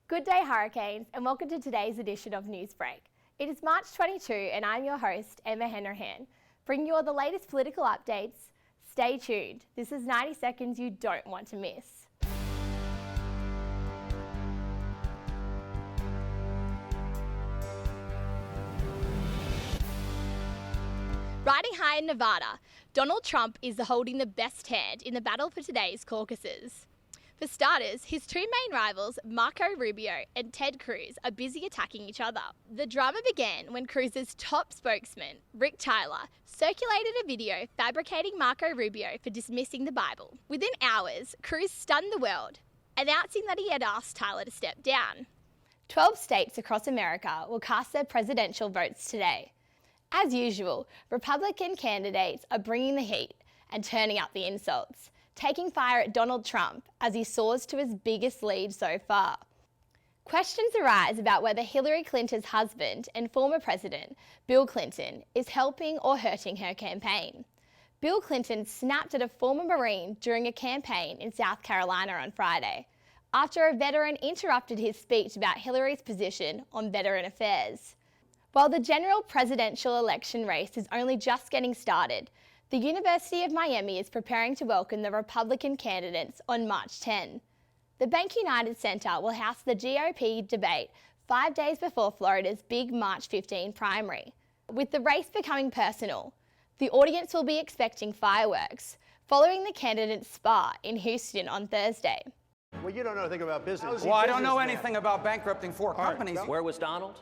Good day, Hurricanes, and welcome to today's edition of NewsBreak. It is March 22 and I'm your host, Emma Hanrahan, bringing you all the latest political updates. Stay tuned. This is 90 seconds you don't want to miss. Riding high in Nevada, Donald Trump is holding the best hand in the battle for today's caucuses. For starters, his two main rivals, Marco Rubio and Ted Cruz, are busy attacking each other. The drama began when Cruz's top spokesman, Rick Tyler, circulated a video fabricating Marco Rubio for dismissing the Bible. Within hours, Cruz stunned the world, announcing that he had asked Tyler to step down. 12 states across America will cast their presidential votes today. As usual, Republican candidates are bringing the heat and turning up the insults, taking fire at Donald Trump as he soars to his biggest lead so far. Questions arise about whether Hillary Clinton's husband and former president, Bill Clinton, is helping or hurting her campaign. Bill Clinton snapped at a former Marine during a campaign in South Carolina on Friday, after a veteran interrupted his speech about Hillary's position on veteran affairs. While the general presidential election race is only just getting started, the University of Miami is preparing to welcome the Republican candidates on March 10. The Bank United Center will house the GOP debate 5 days before Florida's big March 15 primary. With the race becoming personal, the audience will be expecting fireworks following the candidates' spa in Houston on Thursday. Well, you don't know anything about business. Well, I don't know anything about bankrupting four companies. Where was Donald?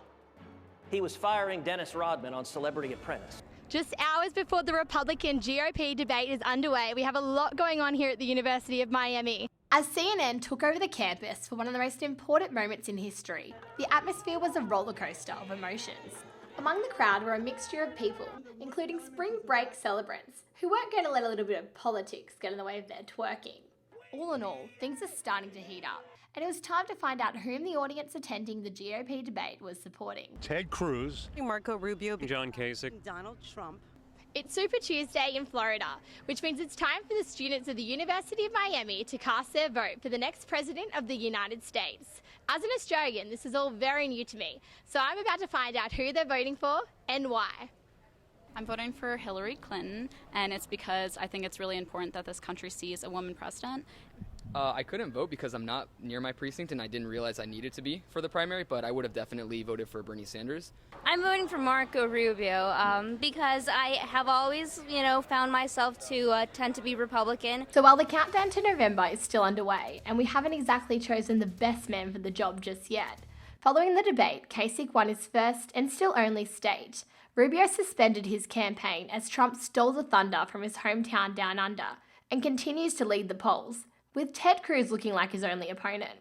He was firing Dennis Rodman on Celebrity Apprentice. Just hours before the Republican GOP debate is underway, we have a lot going on here at the University of Miami. As CNN took over the campus for one of the most important moments in history, the atmosphere was a roller coaster of emotions. Among the crowd were a mixture of people, including spring break celebrants, who weren't going to let a little bit of politics get in the way of their twerking. All in all, things are starting to heat up, and it was time to find out whom the audience attending the GOP debate was supporting. Ted Cruz, Marco Rubio, John Kasich, Donald Trump. It's Super Tuesday in Florida, which means it's time for the students of the University of Miami to cast their vote for the next president of the United States. As an Australian, this is all very new to me, so I'm about to find out who they're voting for and why. I'm voting for Hillary Clinton, and it's because I think it's really important that this country sees a woman president. I couldn't vote because I'm not near my precinct and I didn't realize I needed to be for the primary, but I would have definitely voted for Bernie Sanders. I'm voting for Marco Rubio because I have always, found myself to tend to be Republican. So while the countdown to November is still underway, and we haven't exactly chosen the best man for the job just yet, following the debate, Kasich won his first and still only state. Rubio suspended his campaign as Trump stole the thunder from his hometown down under and continues to lead the polls, with Ted Cruz looking like his only opponent.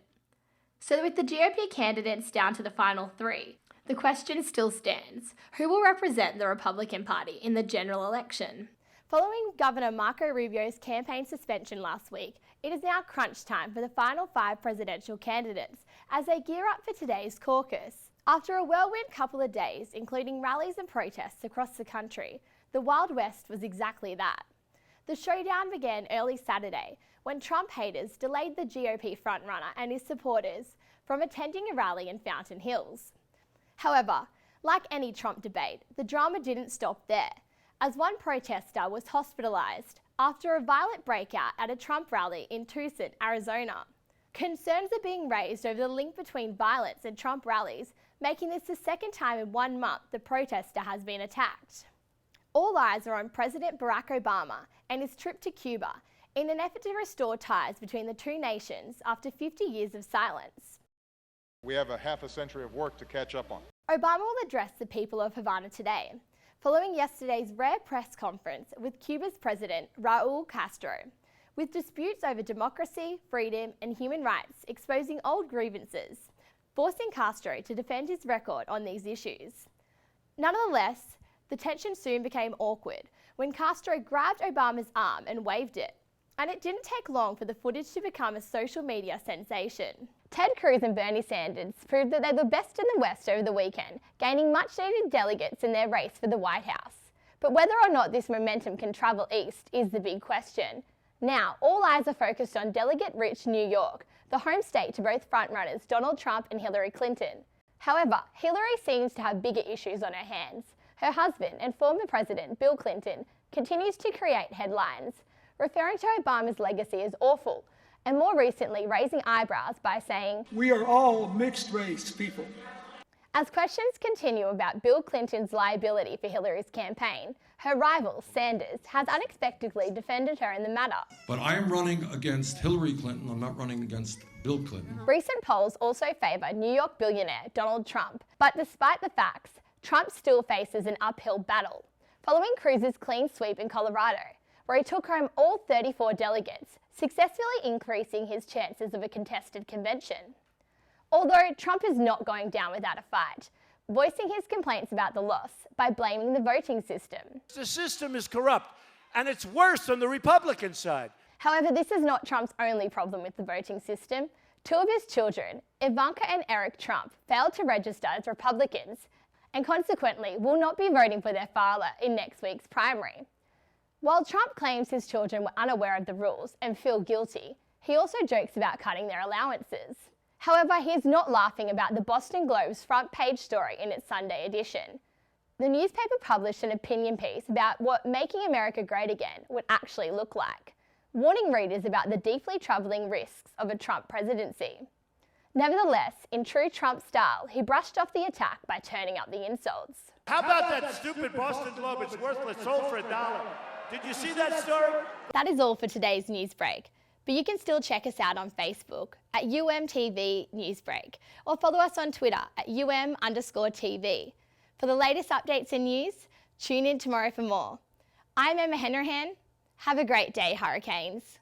So with the GOP candidates down to the final three, the question still stands: who will represent the Republican Party in the general election? Following Governor Marco Rubio's campaign suspension last week, it is now crunch time for the final 5 presidential candidates as they gear up for today's caucus. After a whirlwind couple of days, including rallies and protests across the country, the Wild West was exactly that. The showdown began early Saturday when Trump haters delayed the GOP frontrunner and his supporters from attending a rally in Fountain Hills. However, like any Trump debate, the drama didn't stop there, as one protester was hospitalized after a violent breakout at a Trump rally in Tucson, Arizona. Concerns are being raised over the link between violence and Trump rallies, making this the second time in 1 month the protester has been attacked. All eyes are on President Barack Obama and his trip to Cuba in an effort to restore ties between the two nations after 50 years of silence. We have a half a century of work to catch up on. Obama will address the people of Havana today, following yesterday's rare press conference with Cuba's president, Raul Castro, with disputes over democracy, freedom, and human rights exposing old grievances, forcing Castro to defend his record on these issues. Nonetheless, the tension soon became awkward when Castro grabbed Obama's arm and waved it, and it didn't take long for the footage to become a social media sensation. Ted Cruz and Bernie Sanders proved that they were best in the West over the weekend, gaining much-needed delegates in their race for the White House. But whether or not this momentum can travel east is the big question. Now, all eyes are focused on delegate-rich New York, the home state to both frontrunners Donald Trump and Hillary Clinton. However, Hillary seems to have bigger issues on her hands. Her husband and former President Bill Clinton continues to create headlines, referring to Obama's legacy as awful, and more recently raising eyebrows by saying, "We are all mixed-race people." As questions continue about Bill Clinton's liability for Hillary's campaign, her rival, Sanders, has unexpectedly defended her in the matter. But I am running against Hillary Clinton. I'm not running against Bill Clinton. Recent polls also favour New York billionaire Donald Trump, but despite the facts, Trump still faces an uphill battle. Following Cruz's clean sweep in Colorado, where he took home all 34 delegates, successfully increasing his chances of a contested convention. Although Trump is not going down without a fight, voicing his complaints about the loss by blaming the voting system. The system is corrupt, and it's worse on the Republican side. However, this is not Trump's only problem with the voting system. Two of his children, Ivanka and Eric Trump, failed to register as Republicans and consequently will not be voting for their father in next week's primary. While Trump claims his children were unaware of the rules and feel guilty, he also jokes about cutting their allowances. However, he is not laughing about the Boston Globe's front page story in its Sunday edition. The newspaper published an opinion piece about what making America great again would actually look like, warning readers about the deeply troubling risks of a Trump presidency. Nevertheless, in true Trump style, he brushed off the attack by turning up the insults. How about that stupid Boston Globe? It's worthless, sold for $1. Did you see that story? That is all for today's NewsBreak, but you can still check us out on Facebook at UMTV NewsBreak or follow us on Twitter at UM_TV. For the latest updates and news, tune in tomorrow for more. I'm Hanrahan. Have a great day, Hurricanes.